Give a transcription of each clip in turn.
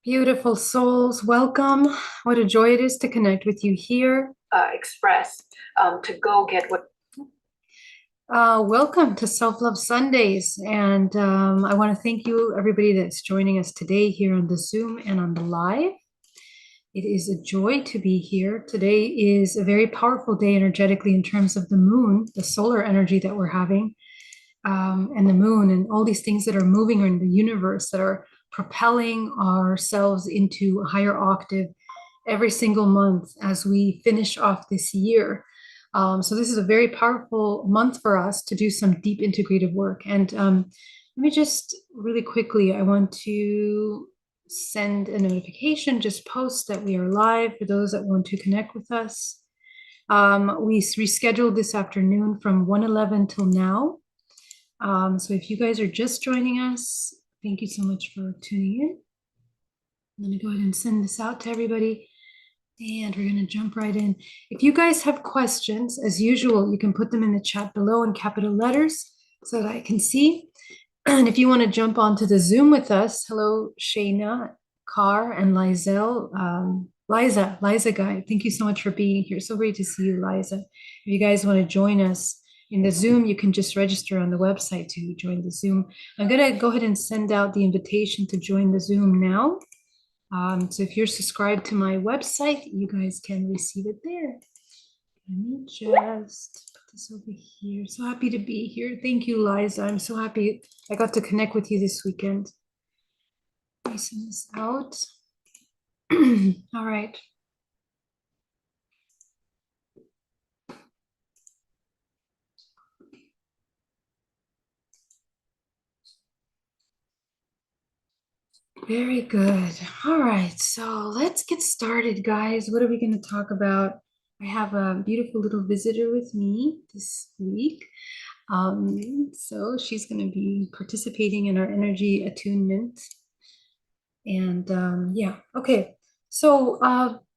Beautiful souls, welcome. What a joy it is to connect with you here. Express to go get what. Welcome to Self Love Sundays. And I want to thank you, everybody that's joining us today here on the Zoom and on the live. It is a joy to be here. Today is a very powerful day energetically in terms of the moon, the solar energy that we're having, and the moon, and all these things that are moving in the universe that are propelling ourselves into a higher octave every single month as we finish off this year. So this is a very powerful month for us to do some deep integrative work. And let me just really quickly, I want to send a notification, just post that we are live for those that want to connect with us. We rescheduled this afternoon from 1:11 till now. So if you guys are just joining us, thank you so much for tuning in. I'm going to go ahead and send this out to everybody. And we're going to jump right in. If you guys have questions, as usual, you can put them in the chat below in capital letters so that I can see. And if you want to jump onto the Zoom with us, hello, Shayna, Carr, and Lizelle. Liza guy, thank you so much for being here. So great to see you, Liza. If you guys want to join us in the Zoom, you can just register on the website to join the Zoom. I'm going to go ahead and send out the invitation to join the Zoom now. So if you're subscribed to my website, you guys can receive it there. Let me just put this over here. So happy to be here. Thank you, Liza. I'm so happy I got to connect with you this weekend. Let me send this out. All right. Very good. All right. So let's get started, guys. What are we going to talk about? I have a beautiful little visitor with me this week. So she's going to be participating in our energy attunement. And yeah, okay. So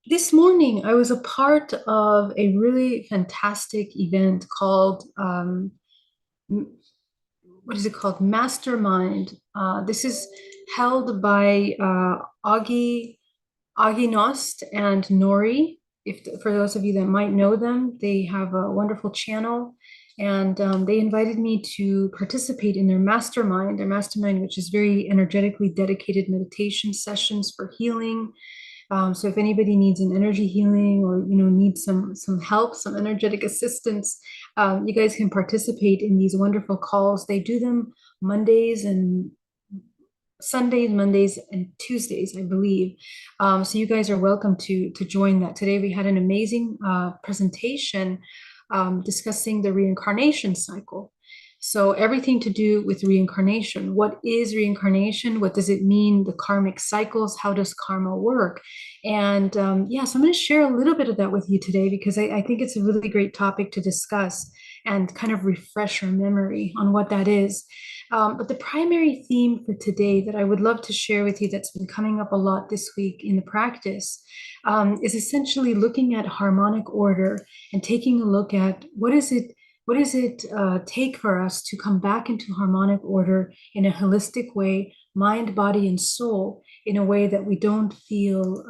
this morning I was a part of a really fantastic event called, what is it called? Mastermind. This is held by Augie Nost and Nori. For those of you that might know them, they have a wonderful channel, and they invited me to participate in their mastermind, which is very energetically dedicated meditation sessions for healing. So if anybody needs an energy healing or needs some help, some energetic assistance, you guys can participate in these wonderful calls. They do them Mondays and Sundays, Mondays, and Tuesdays, I believe. So you guys are welcome to join that. Today we had an amazing presentation discussing the reincarnation cycle. So everything to do with reincarnation. What is reincarnation? What does it mean? The karmic cycles. How does karma work? And yeah, so I'm going to share a little bit of that with you today because I think it's a really great topic to discuss and kind of refresh our memory on what that is. But the primary theme for today that I would love to share with you that's been coming up a lot this week in the practice is essentially looking at harmonic order and taking a look at what does it take for us to come back into harmonic order in a holistic way, mind, body, and soul, in a way that we don't feel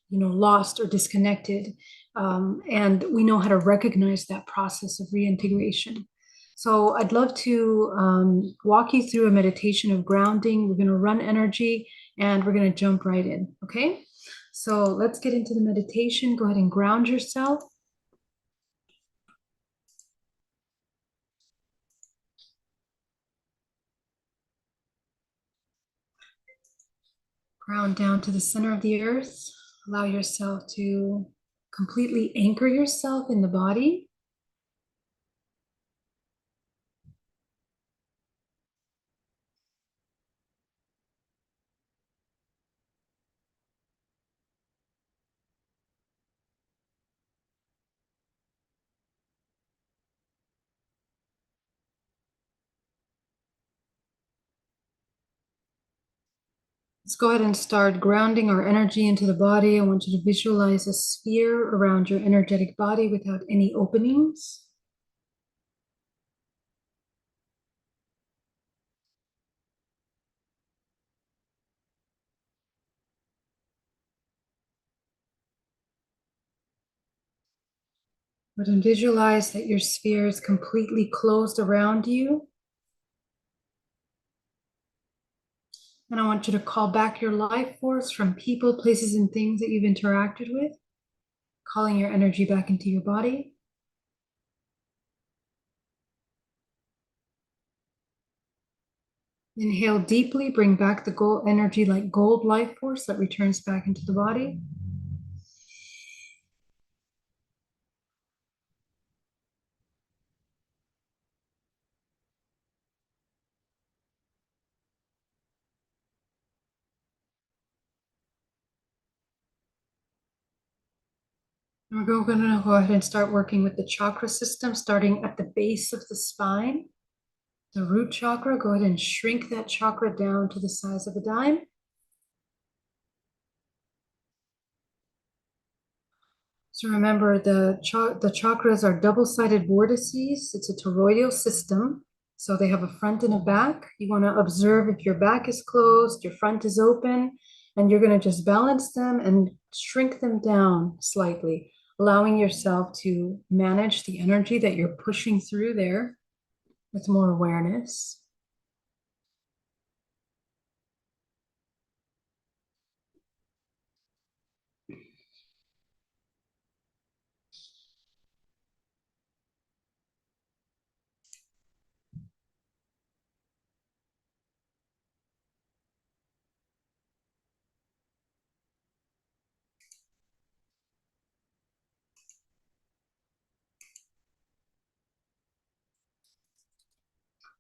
lost or disconnected. And we know how to recognize that process of reintegration. So I'd love to walk you through a meditation of grounding. We're going to run energy and we're going to jump right in. Okay. So let's get into the meditation. Go ahead and ground yourself. Ground down to the center of the earth. Allow yourself to completely anchor yourself in the body. Let's go ahead and start grounding our energy into the body. I want you to visualize a sphere around your energetic body without any openings. But then visualize that your sphere is completely closed around you. And I want you to call back your life force from people, places, and things that you've interacted with, calling your energy back into your body. Inhale deeply, bring back the gold energy like gold life force that returns back into the body. And we're going to go ahead and start working with the chakra system, starting at the base of the spine. The root chakra, go ahead and shrink that chakra down to the size of a dime. So remember, the chakras are double-sided vortices. It's a toroidal system. So they have a front and a back. You want to observe if your back is closed, your front is open, and you're going to just balance them and shrink them down slightly, allowing yourself to manage the energy that you're pushing through there with more awareness.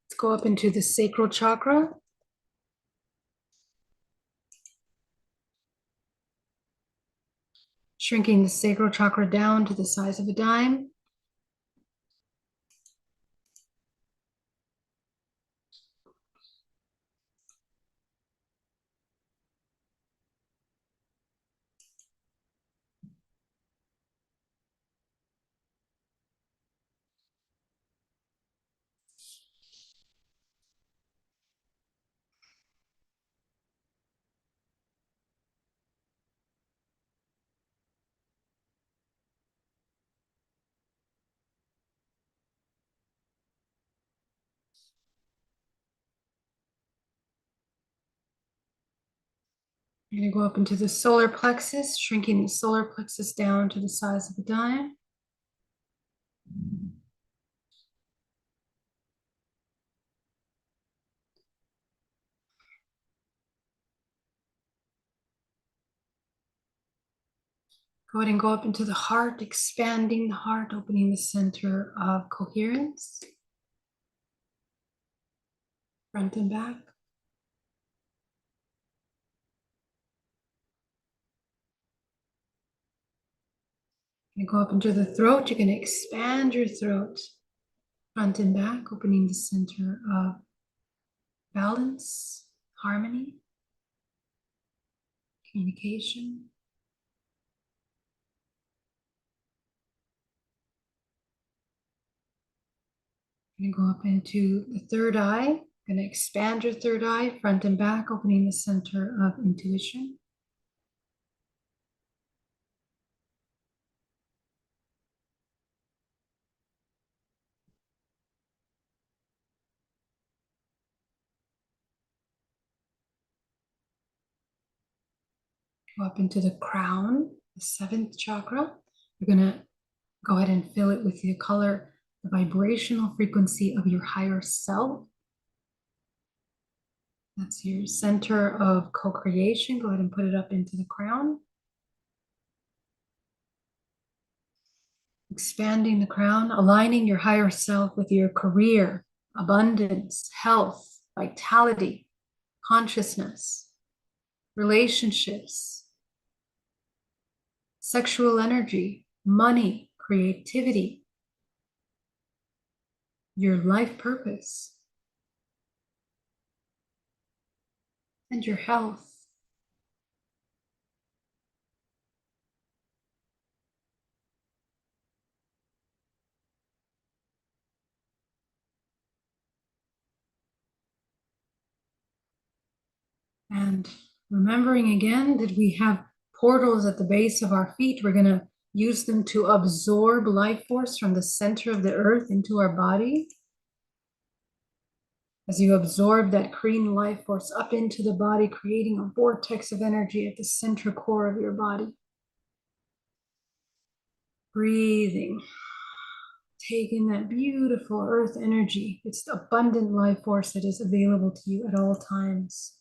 Let's go up into the sacral chakra. Shrinking the sacral chakra down to the size of a dime. You're going to go up into the solar plexus, shrinking the solar plexus down to the size of a dime. Go ahead and go up into the heart, expanding the heart, opening the center of coherence, front and back. You're going to go up into the throat. You're going to expand your throat, front and back, opening the center of balance, harmony, communication. You're going to go up into the third eye. Going to expand your third eye, front and back, opening the center of intuition. Go up into the crown, the seventh chakra. You're going to go ahead and fill it with the color, the vibrational frequency of your higher self. That's your center of co-creation. Go ahead and put it up into the crown. Expanding the crown, aligning your higher self with your career, abundance, health, vitality, consciousness, relationships, sexual energy, money, creativity, your life purpose, and your health. And remembering again that we have portals at the base of our feet, we're going to use them to absorb life force from the center of the earth into our body. As you absorb that green life force up into the body, creating a vortex of energy at the center core of your body. Breathing. Take in that beautiful earth energy. It's the abundant life force that is available to you at all times.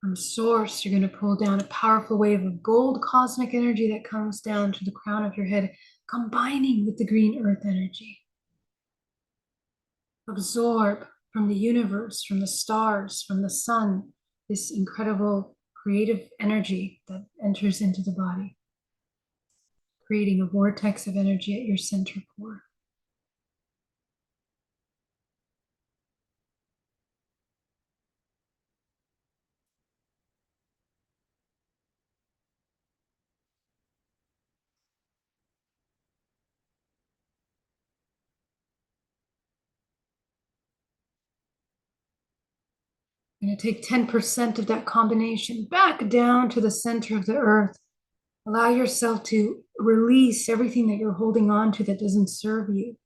From source, you're going to pull down a powerful wave of gold cosmic energy that comes down to the crown of your head, combining with the green earth energy. Absorb from the universe, from the stars, from the sun, this incredible creative energy that enters into the body, creating a vortex of energy at your center core. You're going to take 10% of that combination back down to the center of the earth. Allow yourself to release everything that you're holding on to that doesn't serve you.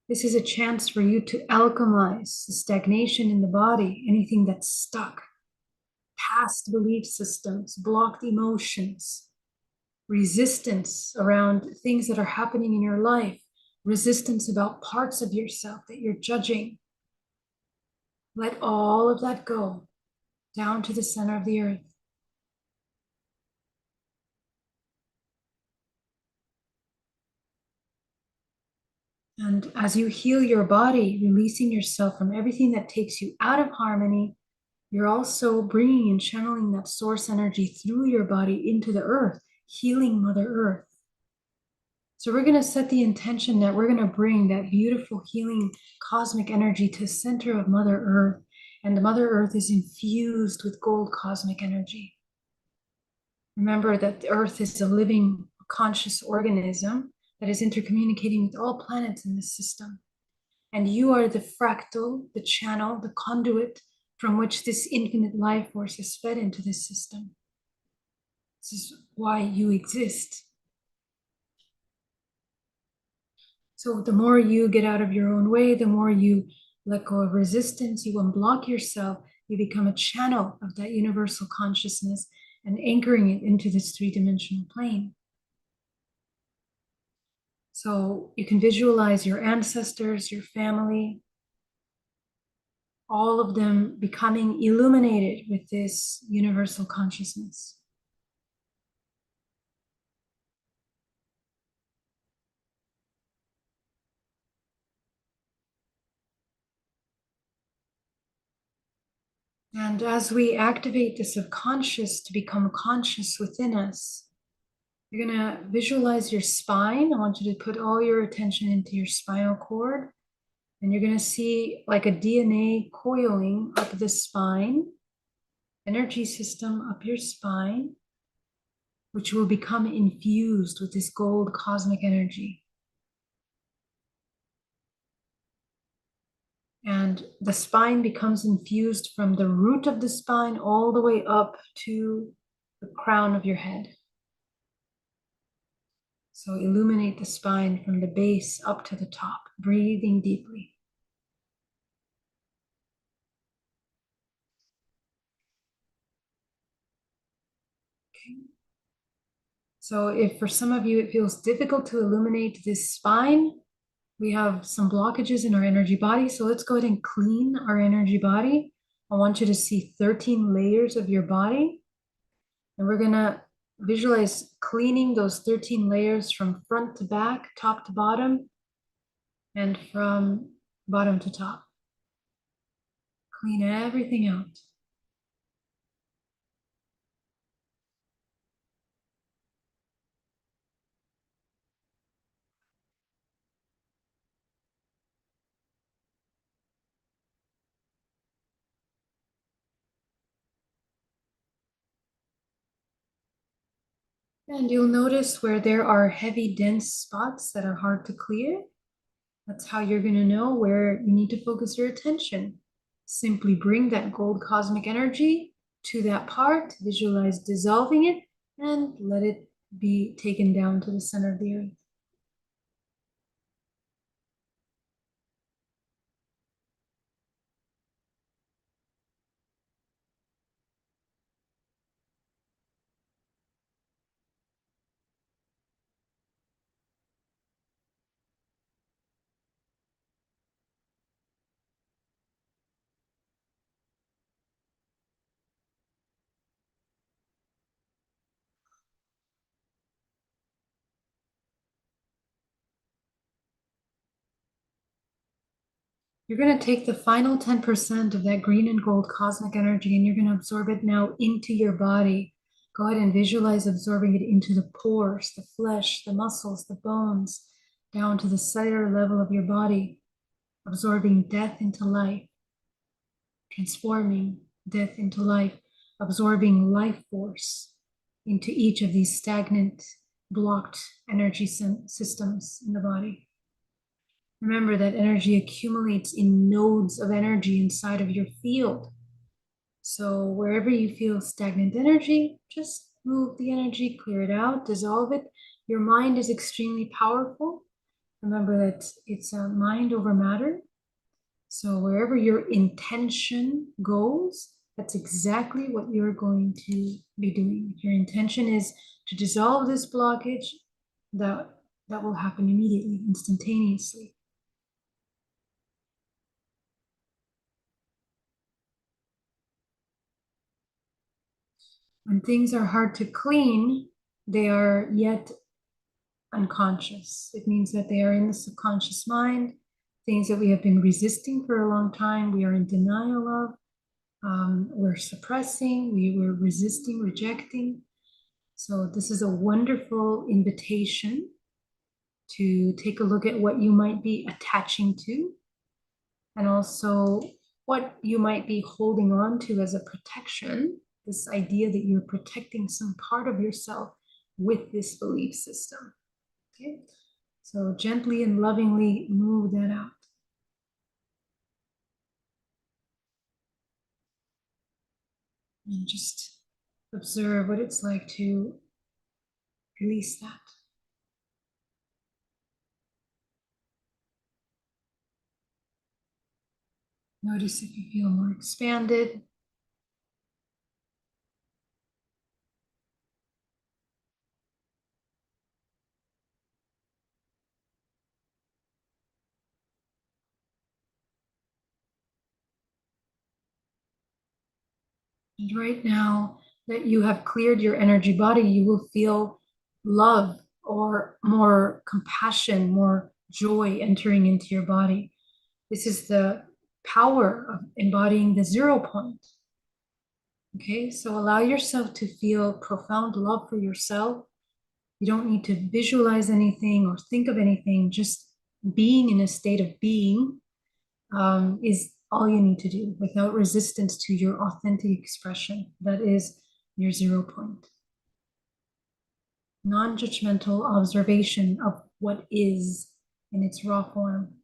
This is a chance for you to alchemize the stagnation in the body, anything that's stuck, past belief systems, blocked emotions, resistance around things that are happening in your life, resistance about parts of yourself that you're judging. Let all of that go down to the center of the earth. And as you heal your body, releasing yourself from everything that takes you out of harmony, you're also bringing and channeling that source energy through your body into the earth, healing Mother Earth. So we're going to set the intention that we're going to bring that beautiful healing cosmic energy to the center of Mother Earth. And the Mother Earth is infused with gold cosmic energy. Remember that the Earth is a living, conscious organism that is intercommunicating with all planets in this system. And you are the fractal, the channel, the conduit from which this infinite life force is fed into this system. This is why you exist. So the more you get out of your own way, the more you let go of resistance, you unblock yourself, you become a channel of that universal consciousness and anchoring it into this three-dimensional plane. So you can visualize your ancestors, your family, all of them becoming illuminated with this universal consciousness. And as we activate the subconscious to become conscious within us, you're going to visualize your spine. I want you to put all your attention into your spinal cord. And you're going to see like a DNA coiling up the spine, energy system up your spine, which will become infused with this gold cosmic energy. And the spine becomes infused from the root of the spine all the way up to the crown of your head. So illuminate the spine from the base up to the top, breathing deeply. Okay. So if for some of you it feels difficult to illuminate this spine, we have some blockages in our energy body. So let's go ahead and clean our energy body. I want you to see 13 layers of your body. And we're going to visualize cleaning those 13 layers from front to back, top to bottom, and from bottom to top. Clean everything out. And you'll notice where there are heavy, dense spots that are hard to clear. That's how you're going to know where you need to focus your attention. Simply bring that gold cosmic energy to that part, visualize dissolving it, and let it be taken down to the center of the earth. You're going to take the final 10% of that green and gold cosmic energy and you're going to absorb it now into your body. Go ahead and visualize absorbing it into the pores, the flesh, the muscles, the bones, down to the cellular level of your body, absorbing death into life, transforming death into life, absorbing life force into each of these stagnant, blocked energy systems in the body. Remember that energy accumulates in nodes of energy inside of your field. So wherever you feel stagnant energy, just move the energy, clear it out, dissolve it. Your mind is extremely powerful. Remember that it's a mind over matter. So wherever your intention goes, that's exactly what you're going to be doing. If your intention is to dissolve this blockage, that will happen immediately, instantaneously. When things are hard to clean, they are yet unconscious. It means that they are in the subconscious mind, things that we have been resisting for a long time, we are in denial of, we're suppressing, we're resisting, rejecting. So this is a wonderful invitation to take a look at what you might be attaching to, and also what you might be holding on to as a protection, this idea that you're protecting some part of yourself with this belief system. Okay, so gently and lovingly move that out. And just observe what it's like to release that. Notice if you feel more expanded. And right now that you have cleared your energy body, you will feel love or more compassion, more joy entering into your body. This is the power of embodying the 0 point. Okay, so allow yourself to feel profound love for yourself. You don't need to visualize anything or think of anything. Just being in a state of being is all you need to do without resistance to your authentic expression. That is your 0 point. Non-judgmental observation of what is in its raw form.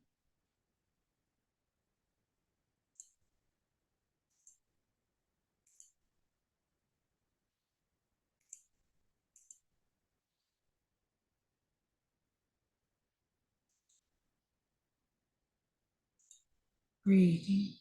Breathing.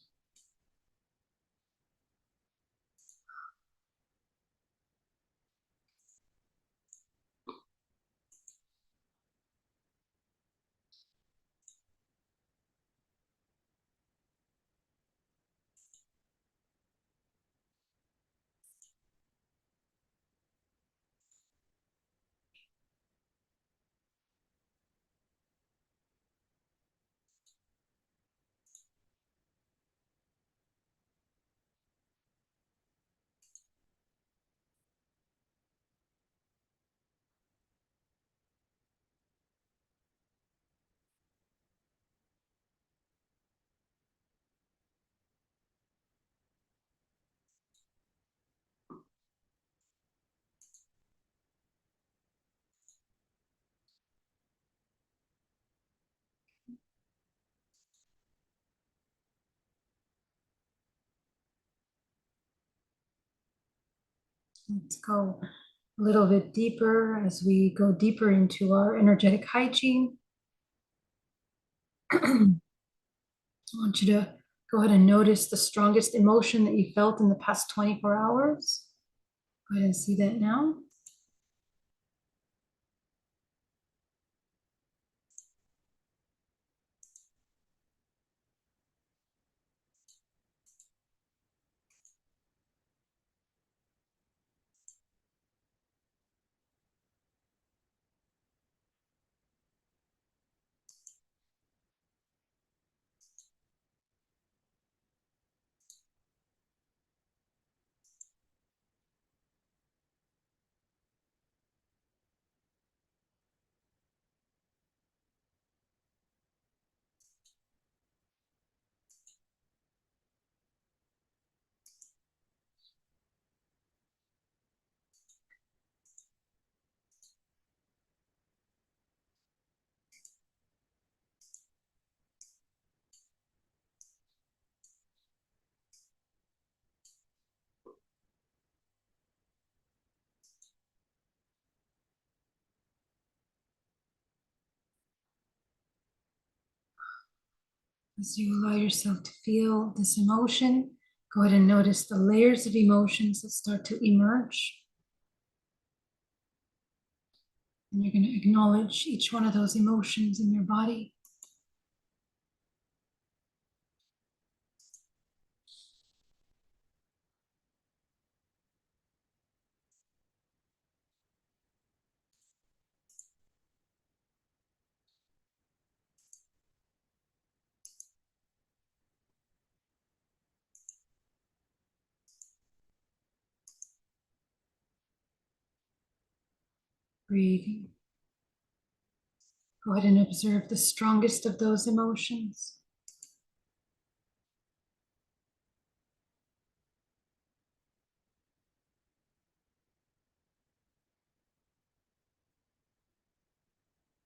Let's go a little bit deeper as we go deeper into our energetic hygiene. I want you to go ahead and notice the strongest emotion that you felt in the past 24 hours. Go ahead and see that now. As you allow yourself to feel this emotion, go ahead and notice the layers of emotions that start to emerge. And you're going to acknowledge each one of those emotions in your body. Breathing. Go ahead and observe the strongest of those emotions.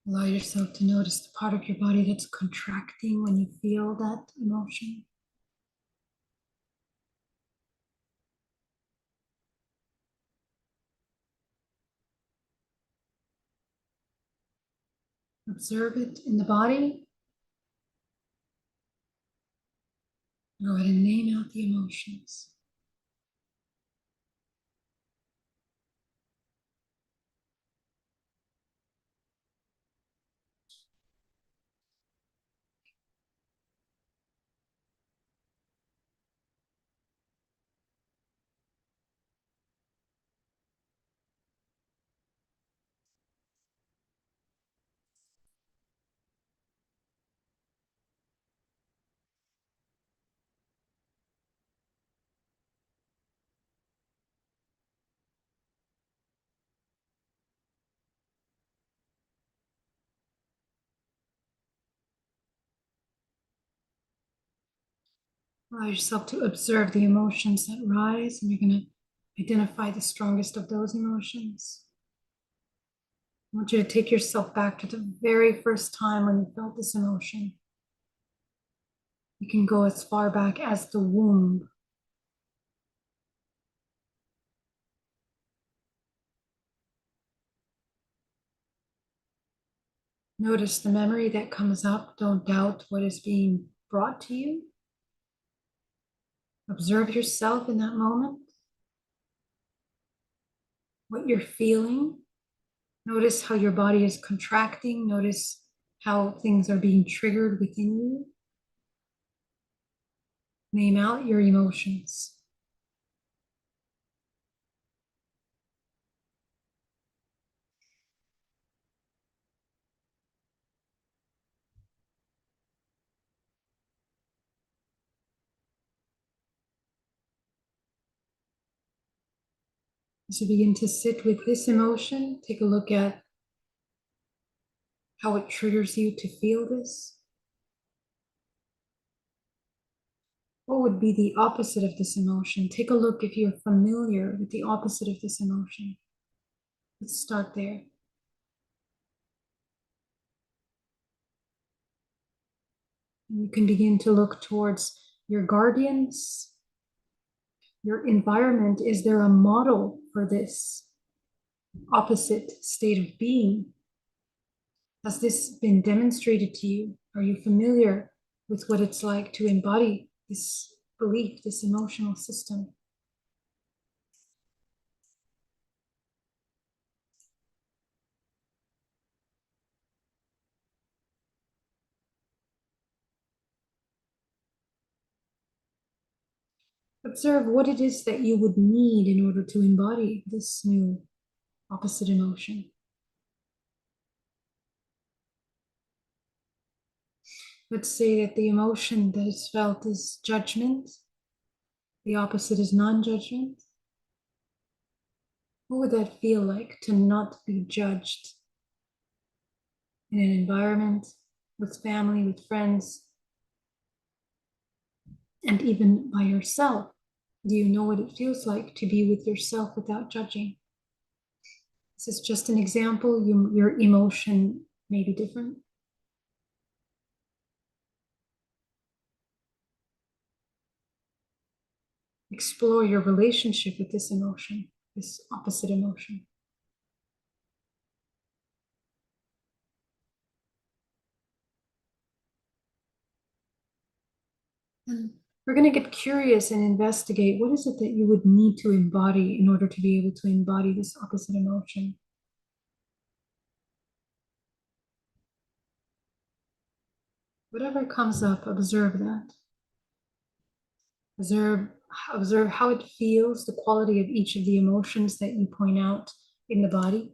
Allow yourself to notice the part of your body that's contracting when you feel that emotion. Observe it in the body. Go ahead and name out the emotions. Allow yourself to observe the emotions that rise, and you're going to identify the strongest of those emotions. I want you to take yourself back to the very first time when you felt this emotion. You can go as far back as the womb. Notice the memory that comes up. Don't doubt what is being brought to you. Observe yourself in that moment, what you're feeling. Notice how your body is contracting. Notice how things are being triggered within you. Name out your emotions. As you begin to sit with this emotion, take a look at how it triggers you to feel this. What would be the opposite of this emotion? Take a look if you're familiar with the opposite of this emotion. Let's start there. And you can begin to look towards your guardians, your environment. Is there a model for this opposite state of being? Has this been demonstrated to you? Are you familiar with what it's like to embody this belief, this emotional system? Observe what it is that you would need in order to embody this new opposite emotion. Let's say that the emotion that is felt is judgment. The opposite is non-judgment. What would that feel like to not be judged in an environment, with family, with friends, and even by yourself? Do you know what it feels like to be with yourself without judging? This is just an example. Your emotion may be different. Explore your relationship with this emotion, this opposite emotion. And we're going to get curious and investigate what is it that you would need to embody in order to be able to embody this opposite emotion. Whatever comes up, observe that. Observe how it feels, the quality of each of the emotions that you point out in the body.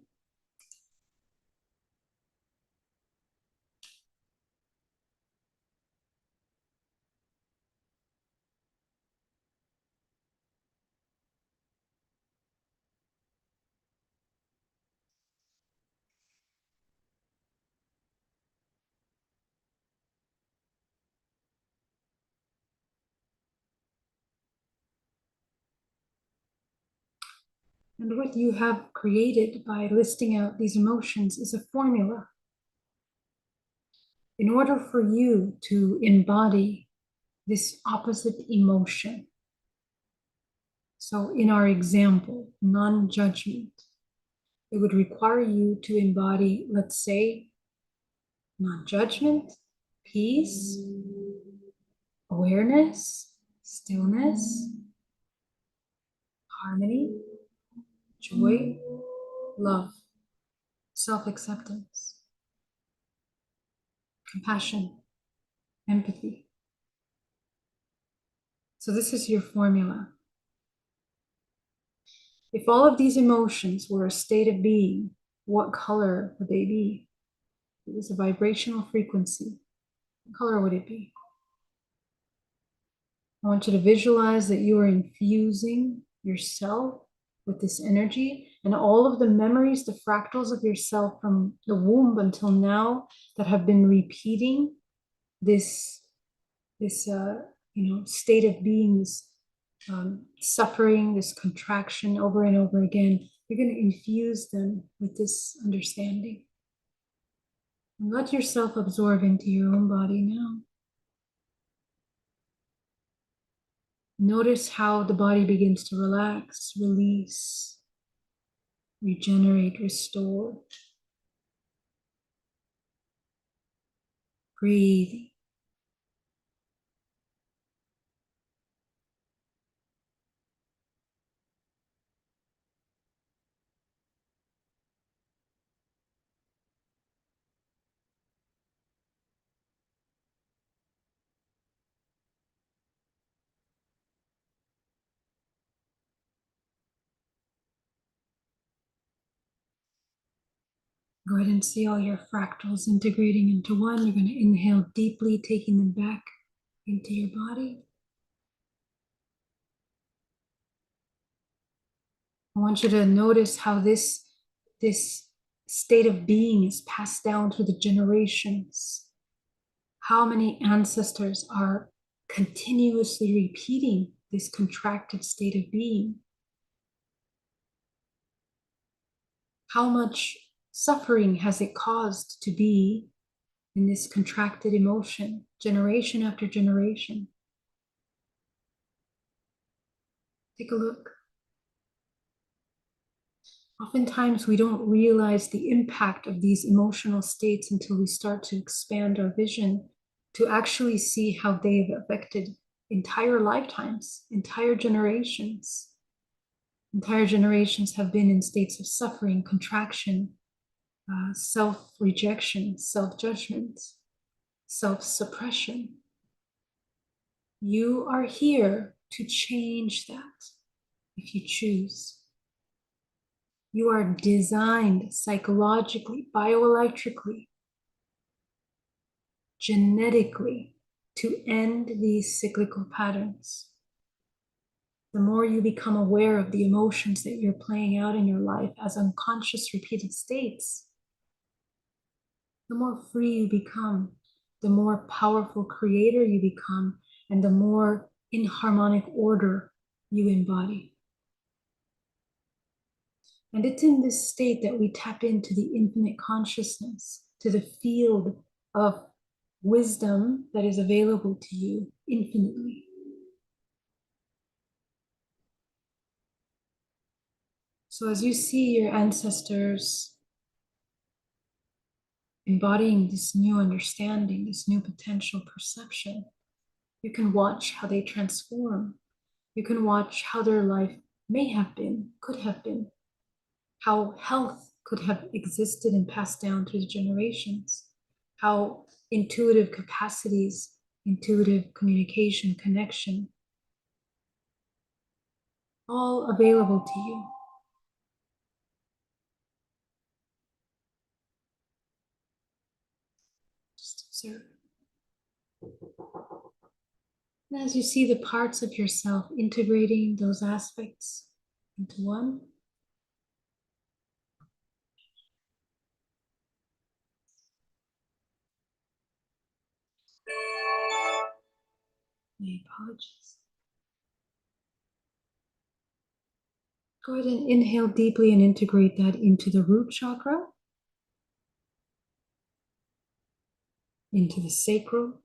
And what you have created by listing out these emotions is a formula. In order for you to embody this opposite emotion, so in our example, non-judgment, it would require you to embody, let's say, non-judgment, peace, awareness, stillness, harmony, joy, love, self-acceptance, compassion, empathy. So this is your formula. If all of these emotions were a state of being, what color would they be? If it was a vibrational frequency, what color would it be? I want you to visualize that you are infusing yourself with this energy, and all of the memories, the fractals of yourself from the womb until now that have been repeating this state of being, this suffering, this contraction over and over again. You're going to infuse them with this understanding. And let yourself absorb into your own body now. Notice how the body begins to relax, release, regenerate, restore. Breathe. Go ahead and see all your fractals integrating into one. You're going to inhale deeply, taking them back into your body. I want you to notice how this state of being is passed down through the generations. How many ancestors are continuously repeating this contracted state of being? How much suffering has it caused to be in this contracted emotion, generation after generation? Take a look. Oftentimes, we don't realize the impact of these emotional states until we start to expand our vision to actually see how they've affected entire lifetimes, entire generations. Entire generations have been in states of suffering, contraction, self-rejection, self-judgment, self-suppression. You are here to change that if you choose. You are designed psychologically, bioelectrically, genetically to end these cyclical patterns. The more you become aware of the emotions that you're playing out in your life as unconscious repeated states, the more free you become, the more powerful creator you become, and the more in harmonic order you embody. And it's in this state that we tap into the infinite consciousness, to the field of wisdom that is available to you infinitely. So as you see your ancestors embodying this new understanding, this new potential perception, you can watch how they transform. You can watch how their life may have been, could have been, how health could have existed and passed down through the generations, how intuitive capacities, intuitive communication, connection, all available to you. Just observe. And as you see the parts of yourself integrating those aspects into one, my apologies. Go ahead and inhale deeply and integrate that into the root chakra, into the sacral,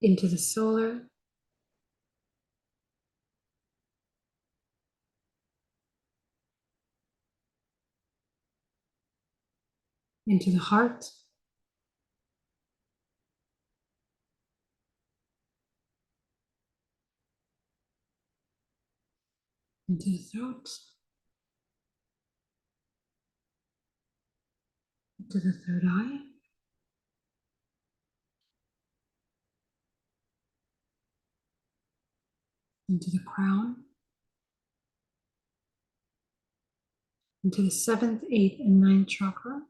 into the solar, into the heart, into the throat, into the third eye, into the crown, into the seventh, eighth, and ninth chakra.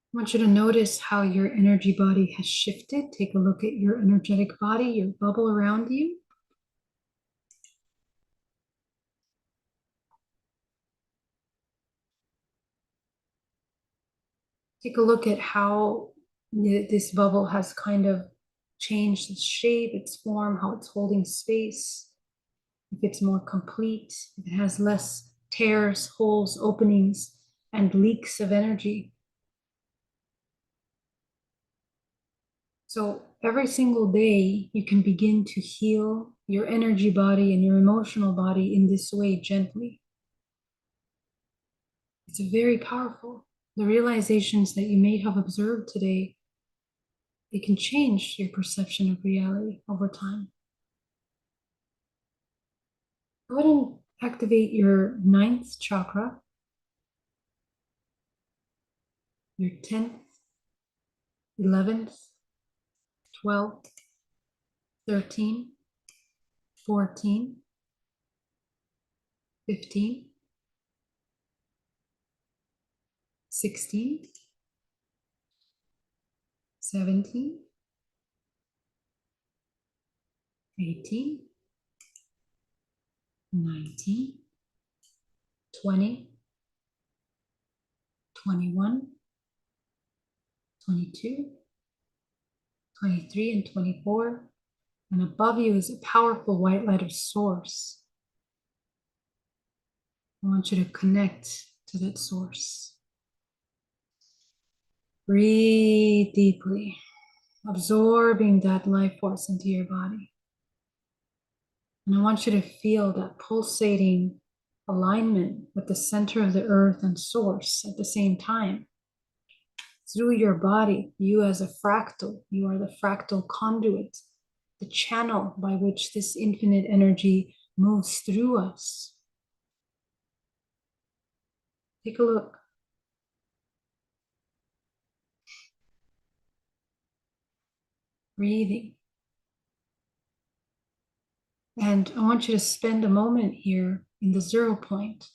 I want you to notice how your energy body has shifted. Take a look at your energetic body, your bubble around you. Take a look at how this bubble has kind of changed its shape, its form, how it's holding space. If it's more complete, if it has less tears, holes, openings, and leaks of energy. So every single day, you can begin to heal your energy body and your emotional body in this way gently. It's very powerful. The realizations that you may have observed today, they can change your perception of reality over time. Go ahead and activate your ninth chakra, your 10th, 11th, 12th, 13, 14, 15, 16, 17, 18, 19, 20, 21, 22, 23, and 24. And above you is a powerful white light of source. I want you to connect to that source. Breathe deeply, absorbing that life force into your body. And I want you to feel that pulsating alignment with the center of the earth and source at the same time. Through your body, you as a fractal, you are the fractal conduit, the channel by which this infinite energy moves through us. Take a look. Breathing. And I want you to spend a moment here in the 0 point.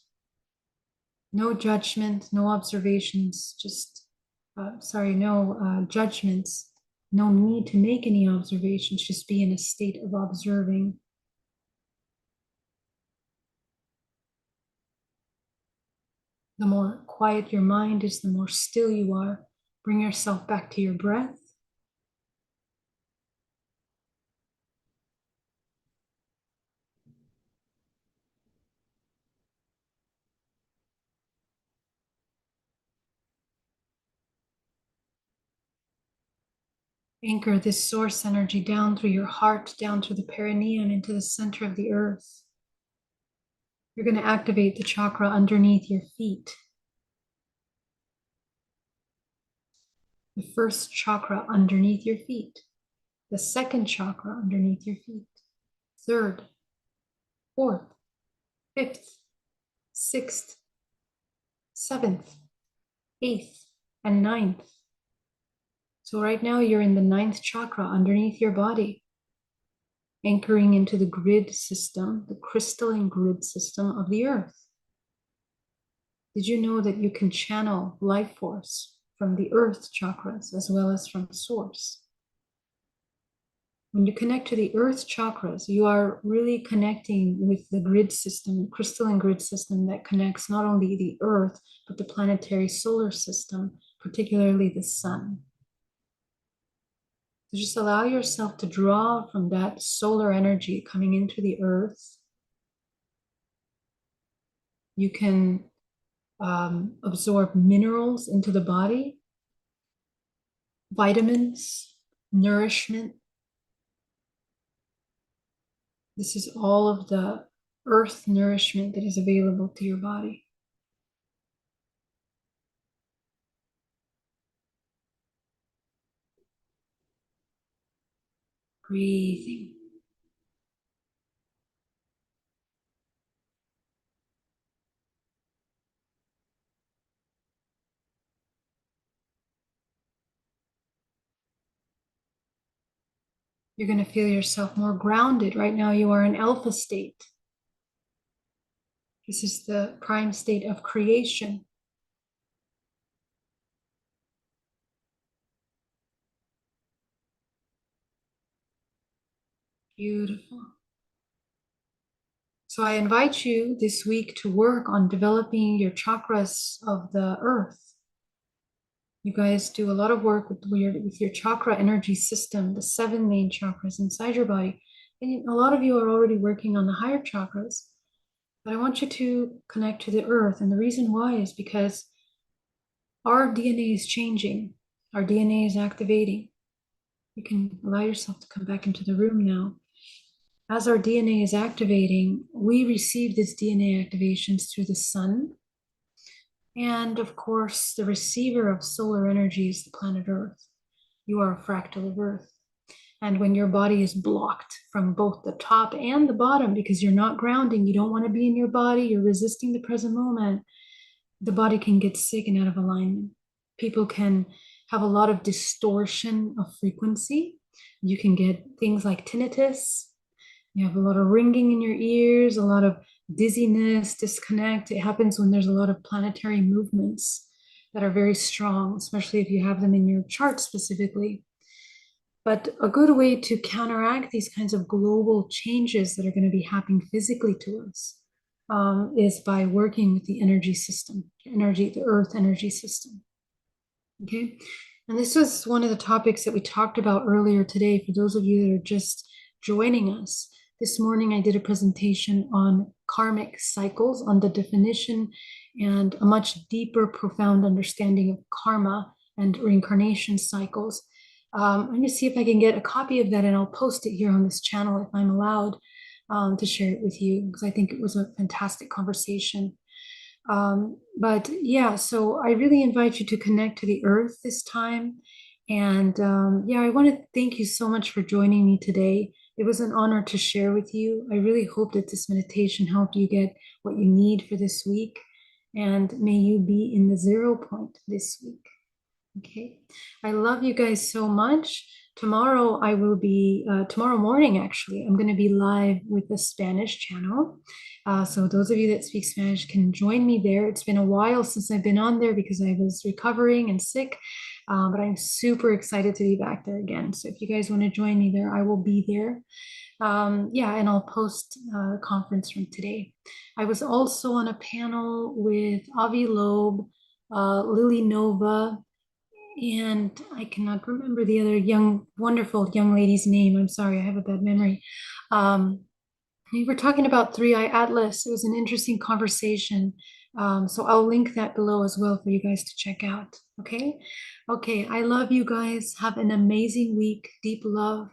No judgment, no observations, no judgments, no need to make any observations, just be in a state of observing. The more quiet your mind is, the more still you are. Bring yourself back to your breath. Anchor this source energy down through your heart, down through the perineum, into the center of the earth. You're going to activate the chakra underneath your feet. The first chakra underneath your feet. The second chakra underneath your feet. Third, fourth, fifth, sixth, seventh, eighth, and ninth. So right now you're in the ninth chakra underneath your body, anchoring into the grid system, the crystalline grid system of the earth. Did you know that you can channel life force from the earth chakras as well as from source? When you connect to the earth chakras, you are really connecting with the grid system, the crystalline grid system that connects not only the earth, but the planetary solar system, particularly the sun. So just allow yourself to draw from that solar energy coming into the earth. You can absorb minerals into the body, vitamins, nourishment. This is all of the earth nourishment that is available to your body. Breathing. You're going to feel yourself more grounded. Right now you are in alpha state. This is the prime state of creation. Beautiful. So I invite you this week to work on developing your chakras of the earth. You guys do a lot of work with your chakra energy system, the 7 main chakras inside your body. And a lot of you are already working on the higher chakras. But I want you to connect to the earth. And the reason why is because our DNA is changing. Our DNA is activating. You can allow yourself to come back into the room now. As our DNA is activating, we receive this DNA activations through the sun. And of course, the receiver of solar energy is the planet Earth. You are a fractal of Earth. And when your body is blocked from both the top and the bottom because you're not grounding, you don't want to be in your body, you're resisting the present moment, the body can get sick and out of alignment. People can have a lot of distortion of frequency. You can get things like tinnitus. You have a lot of ringing in your ears, a lot of dizziness, disconnect. It happens when there's a lot of planetary movements that are very strong, especially if you have them in your chart specifically. But a good way to counteract these kinds of global changes that are going to be happening physically to us is by working with the energy system, the earth energy system. Okay. And this was one of the topics that we talked about earlier today. For those of you that are just joining us, this morning I did a presentation on karmic cycles, on the definition, and a much deeper, profound understanding of karma and reincarnation cycles. I'm going to see if I can get a copy of that, and I'll post it here on this channel if I'm allowed to share it with you, because I think it was a fantastic conversation. But yeah, so I really invite you to connect to the earth this time. And yeah, I want to thank you so much for joining me today. It was an honor to share with you. I really hope that this meditation helped you get what you need for this week. And may you be in the 0 point this week. Okay. I love you guys so much. Tomorrow I will be, tomorrow morning actually, I'm going to be live with the Spanish channel. So those of you that speak Spanish can join me there. It's been a while since I've been on there because I was recovering and sick, but I'm super excited to be back there again. So if you guys want to join me there, I will be there. Yeah, and I'll post the conference from today. I was also on a panel with Avi Loeb, Lily Nova, and I cannot remember the other wonderful young lady's name. I'm sorry, I have a bad memory. We were talking about Three Eye Atlas. It was an interesting conversation. So I'll link that below as well for you guys to check out. Okay. Okay. I love you guys. Have an amazing week. Deep love.